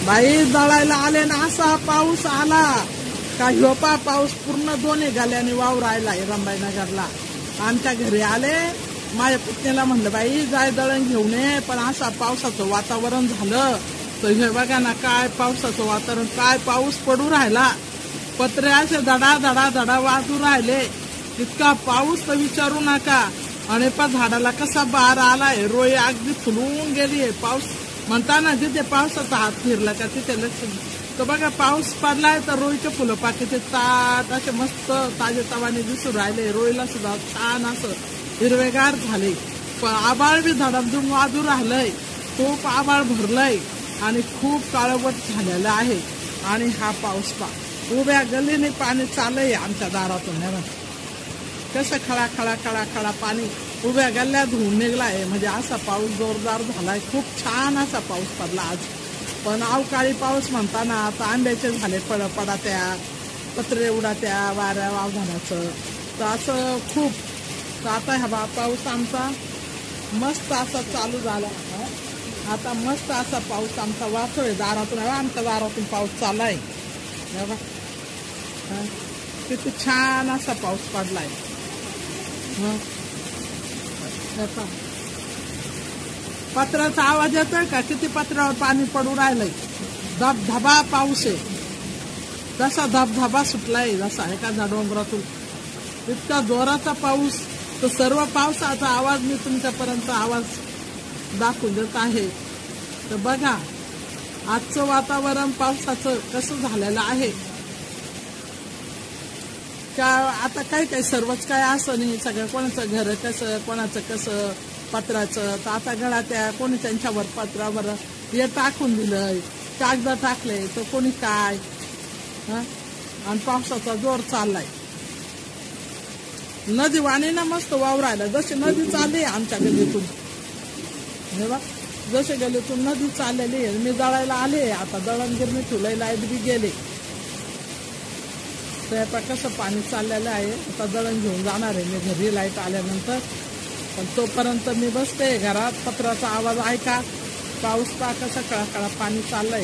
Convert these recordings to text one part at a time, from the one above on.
बाई दळायला आले ना असा पाऊस आला का ह्यो पाऊस पूर्ण दोन्ही गाल्याने वावरायला रंबाईनगरला. आमच्या घरी आले, माझ्या पुतण्याला म्हणलं बाई जाय दळण घेऊन ये, पण असा पावसाचं वातावरण झालं तर हे बघा ना काय पावसाचं वातावरण, काय पाऊस पडू राहिला, पत्रे असे धडा धडा धडा वाजू राहिले, इतका पाऊस तर विचारू नका. आणि पण झाडाला कसा बार आलाय, रोई अगदी फुलून गेली. पाऊस म्हणताना जिथे पावसाचा हात फिरला का तिथे लक्ष तर बघा पाऊस पडलाय तर रोईचे फुलं पाकीचे ताट असे मस्त ताजे तवाने दिसून राहिले. रोईला सुद्धा छान असं हिरवेगार झाले, पण आबाळ बी धडमधूम वाजू राहिलंय, खूप आबाळ भरलंय आणि खूप काळवट झालेलं आहे. आणि हा पाऊस उभ्या गल्लीने पाणी चाललंय आमच्या दारातून, कसं खळा खळा खळा खळा पाणी उभ्या गल्ल्यात धुवून निघलाय. म्हणजे असा पाऊस जोरदार झालाय, खूप छान असा पाऊस पडला आज. पण अवकाळी पाऊस म्हणताना आता आंब्याचे झाले पडात्या, पत्रे उडात्या वाऱ्या वावधानाचं, तर असं खूप. तर आता हा पाऊस आमचा मस्त असा चालू झाला. आता मस्त असा पाऊस आमचा वाचोय दारातून, आमच्या दारातून पाऊस चाललाय. किती छान असा पाऊस पडलाय. पत्राचा आवाज येतोय का, किती पत्रावर पाणी पडू राहिलंय. धबधबा पाऊस आहे, जसा धबधबा सुटलाय जसा एखाद्या डोंगरातून, इतका जोराचा पाऊस. तर सर्व पावसाचा आवाज मी तुमच्यापर्यंत आवाज दाखवून देत आहे. तर बघा आजचं वातावरण पावसाचं कसं झालेलं आहे. का आता काय सर्वच काय असं नाही, सगळं कोणाचं घर कसं, कोणाचं कसं पत्राचं. तर आता घरात्या कोणी त्यांच्यावर पत्रावर हे टाकून दिलंय, कागद टाकले, तर कोणी काय. आणि पावसाचा जोर चाललाय. नदी वाणीना मस्त वावरायला, जशी नदी चालली आमच्या गल्लीतून, जसे गल्लीतून नदी चाललेली आहे. मी दळायला आले, आता दळण गिरणी ठेवलंय, लाईट बी गेले. तर कसं पाणी चाललेलं आहे. आता दळण घेऊन जाणार आहे मी घरी लाईट आल्यानंतर, पण तोपर्यंत मी बसते घरात. पत्राचा आवाज ऐका, पाऊस का कसा कळा पाणी चाललंय.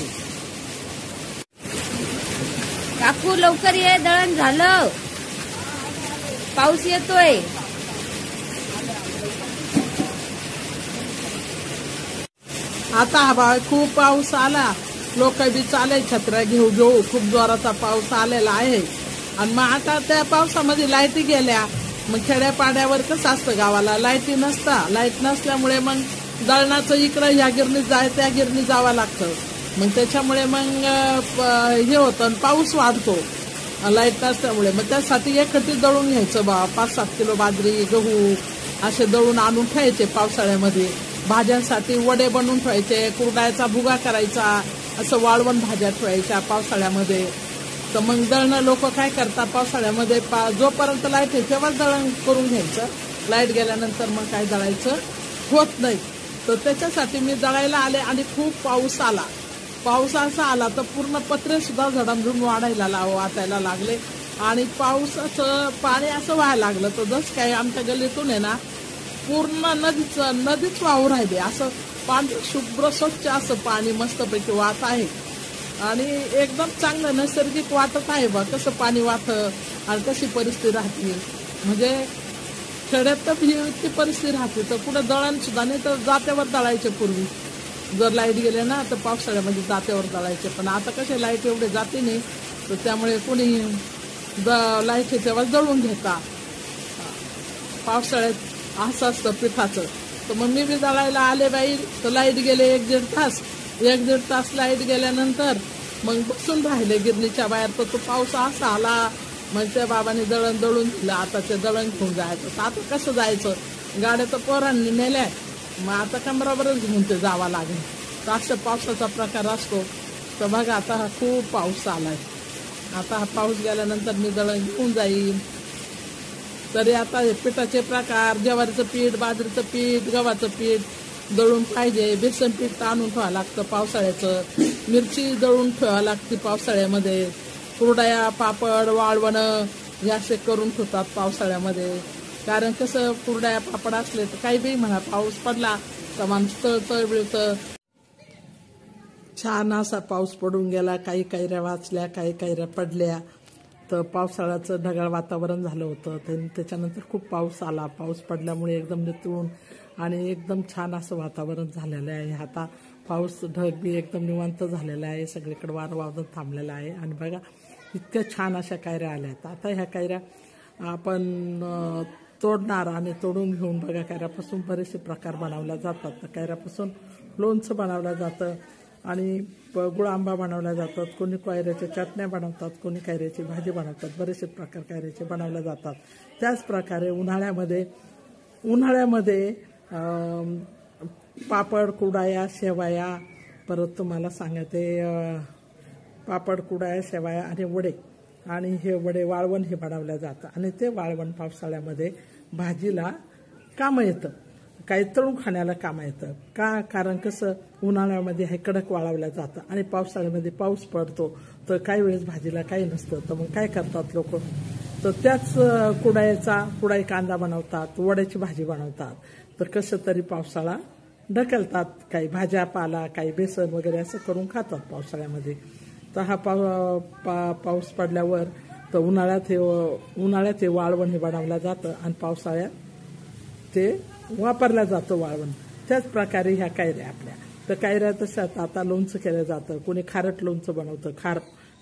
काकू लवकर ये, दळण झालं, पाऊस येतोय. आता हा खूप पाऊस आला, लोक बी चालय छत्र्या घेऊ खूप जोराचा पाऊस आलेला आहे. आणि मग आता त्या पावसामध्ये लाईटी गेल्या. मग खेड्यापाड्यावर कसं असतं, गावाला लाईटी नसता, लाईट नसल्यामुळे मग दळणाचं इकडं ह्या गिरणीत जाय त्या गिरणीत जावं लागतं. मग त्याच्यामुळे मग हे होतं, पाऊस वाढतो लाईट नसल्यामुळे. मग त्यासाठी एकटी दळून घ्यायचं 5-7 किलो बाजरी गहू असे दळून आणून ठेवायचे पावसाळ्यामध्ये. भाज्यांसाठी वडे बनवून ठेवायचे, कुरडायचा भुगा करायचा, असं वाळवण भाज्या ठेवायच्या पावसाळ्यामध्ये. तर मग दळणं लोक काय करतात पावसाळ्यामध्ये, जोपर्यंत लाईट आहे तेव्हा दळण करून घ्यायचं, लाईट गेल्यानंतर मग काय दळायचं होत नाही. तर त्याच्यासाठी मी दळायला आले आणि खूप पाऊस आला. पाऊस असा आला तर पूर्ण पत्रे सुद्धा झडमझडून वाटायला लागले आणि पावसाचं पाणी असं व्हायला लागलं. तर जसं काय आमच्या गल्लीतून आहे ना पूर्ण नदीच वाहू राहिली. असं पाणी शुभ्र स्वच्छ असं पाणी मस्तपैकी वाहत आहे आणि एकदम चांगलं नैसर्गिक वाटत आहे. कसं पाणी वाहत आणि कशी परिस्थिती राहते. म्हणजे खेड्यात तर इतकी परिस्थिती राहते, तर कुठं दळण सुद्धा नाही, तर जात्यावर दळायचे पूर्वी. जर लाईट गेले ना तर पावसाळ्यामध्ये जात्यावर दळायचे. पण आता कसे लाईट एवढे जाते नाही, तर त्यामुळे कोणी लाईट तेव्हा दळून घेता. पावसाळ्यात असं असतं पिठाचं. तर मग मी बी दळायला आले बाई, तर लाईट गेले 1-1.5 तास लाईट गेल्यानंतर मग बसून राहिले गिरणीच्या बाहेर. तर तो पाऊस असा आला, मग त्या बाबांनी दळण दळून दिलं. आता ते दळण घेऊन जायचं. तर आता कसं जायचं, गाड्या तर पोरांनी नेल्या, मग आता कमरावरच घेऊन ते जावं लागेल. तर असं पावसाचा प्रकार असतो. तर बघा आता हा खूप पाऊस आलाय. आता हा पाऊस गेल्यानंतर मी दळण घेऊन जाईन. तरी आता हे पिठाचे प्रकार, ज्वारीचं पीठ, बाजरीचं पीठ, गव्हाचं पीठ दळून पाहिजे. बेसन पीठ आणून ठेवावं लागतं पावसाळ्याचं. मिरची दळून ठेवावं लागते पावसाळ्यामध्ये. कुरडया, पापड, वाळवणं हे असे करून ठेवतात पावसाळ्यामध्ये. कारण कसं कुरडया पापड असले तर काही बी म्हणा, पाऊस पडला तर माणूस तळतळ बिळतं. छान असा पाऊस पडून गेला. काही कैऱ्या वाचल्या, काही कैऱ्या पडल्या. तर पावसाळ्याचं ढगाळ वातावरण झालं होतं. त्याच्यानंतर खूप पाऊस आला. पाऊस पडल्यामुळे एकदम नितळून आणि एकदम छान असं वातावरण झालेलं आहे. आता पाऊस ढग बी एकदम निवांत झालेला आहे. सगळीकडे वारं वादळ थांबलेलं आहे. आणि बघा इतक्या छान अशा कैऱ्या आल्या आहेत. आता ह्या कैऱ्या आपण तोडणार आणि तोडून घेऊन बघा कैऱ्यापासून बरेचसे प्रकार बनवले जातात. तर कैऱ्यापासून लोणचं बनवलं जातं आणि गुळ आंबा बनवला जातात. कोणी कैऱ्याच्या चटण्या बनवतात, कोणी कैऱ्याची भाजी बनवतात. बरेचसे प्रकार कैऱ्याचे बनवले जातात. त्याच प्रकारे उन्हाळ्यामध्ये पापड, कुडाया, शेवया, परत तुम्हाला सांगते पापड, कुडाया, शेवया आणि वडे, आणि हे वडे वाळवण हे बनवलं जातं. आणि ते वाळवण पावसाळ्यामध्ये भाजीला कामं येतं, काही तळून खाण्याला कामं येतं. कारण कसं उन्हाळ्यामध्ये हे कडक वाळवलं जातं आणि पावसाळ्यामध्ये पाऊस पडतो. तर काही वेळेस भाजीला काही नसतं. तर मग काय करतात लोक, तर त्याच कुडाई कांदा बनवतात, वड्याची भाजी बनवतात. तर कसं तरी पावसाळा ढकलतात. काही भाज्या, पाला, काही बेसन वगैरे असं करून खातात पावसाळ्यामध्ये. तर हा पाऊस पडल्यावर तर उन्हाळ्यात हे वाळवण हे बनवलं जातं आणि पावसाळ्यात ते वापरलं जातं वाळवण. त्याच प्रकारे ह्या कैऱ्या आपल्या, तर कैऱ्या तशाच आता लोणचं केलं जातं. कोणी खारट लोणचं बनवतं,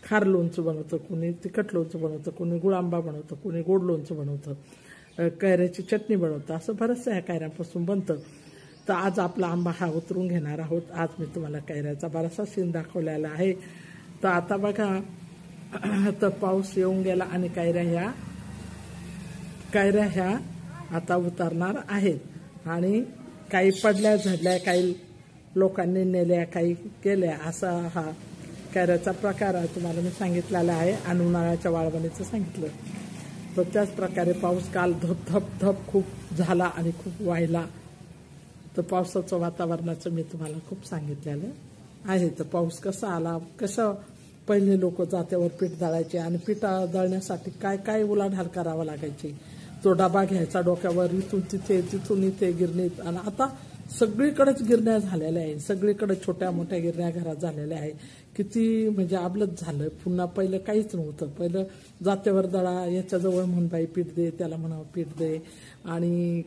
खार लोणचं बनवतं, कोणी तिखट लोणचं बनवतं, कोणी गुळ आंबा बनवतं, कोणी गोड लोणचं बनवतं, कैऱ्याची चटणी बनवतं. असं बरंचसं ह्या कैऱ्यांपासून बनतं. तर आज आपला आंबा हा उतरून घेणार आहोत. आज मी तुम्हाला कैऱ्याचा बराचसा सीन दाखवलेला आहे. तर आता बघा तर पाऊस येऊन गेला आणि कैऱ्या ह्या आता उतरणार आहेत. आणि काही पडल्या, झडल्या, काही लोकांनी नेल्या, काही केल्या. असा हा कैऱ्याचा प्रकार आहे, तुम्हाला मी सांगितलेला आहे. आणि उन्हाळ्याच्या वाळवणीचं सांगितलं. तर त्याच प्रकारे पाऊस काल धप खूप झाला आणि खूप वाहिला. तर पावसाचं वातावरणाचं मी तुम्हाला खूप सांगितलेलं आहे. तर पाऊस कसा आला, कसं पहिले लोक जात्यावर पीठ दळायचे आणि पीठ दळण्यासाठी काय काय उलाढाल करावं लागायची. तो डबा घ्यायचा डोक्यावर, इथून तिथे, तिथून इथे गिरणीत. आणि आता सगळीकडेच गिरण्या झालेल्या आहे. सगळीकडे छोट्या मोठ्या गिरण्या घरात झालेल्या आहे. किती म्हणजे अबलच झालं. पुन्हा पहिलं काहीच नव्हतं. पहिलं जात्यावर दळा, याच्याजवळ म्हण बाई पीठ दे, त्याला म्हणावं पीठ दे, आणि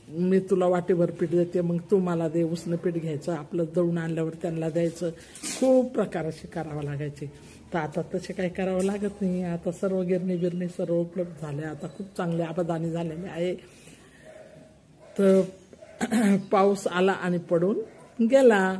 मी तुला वाटेभर पीठ देते, मग तू मला दे. उसनं पीठ घ्यायचं, आपलं दळून आणल्यावर त्यांना द्यायचं. खूप प्रकार असे करावं लागायचे. तर आता तसे काही करावं लागत नाही. आता सर्व गिरणी सर्व उपलब्ध झाले. आता खूप चांगले आबादानी झालेले आहे. तर पाऊस आला आणि पडून गेला.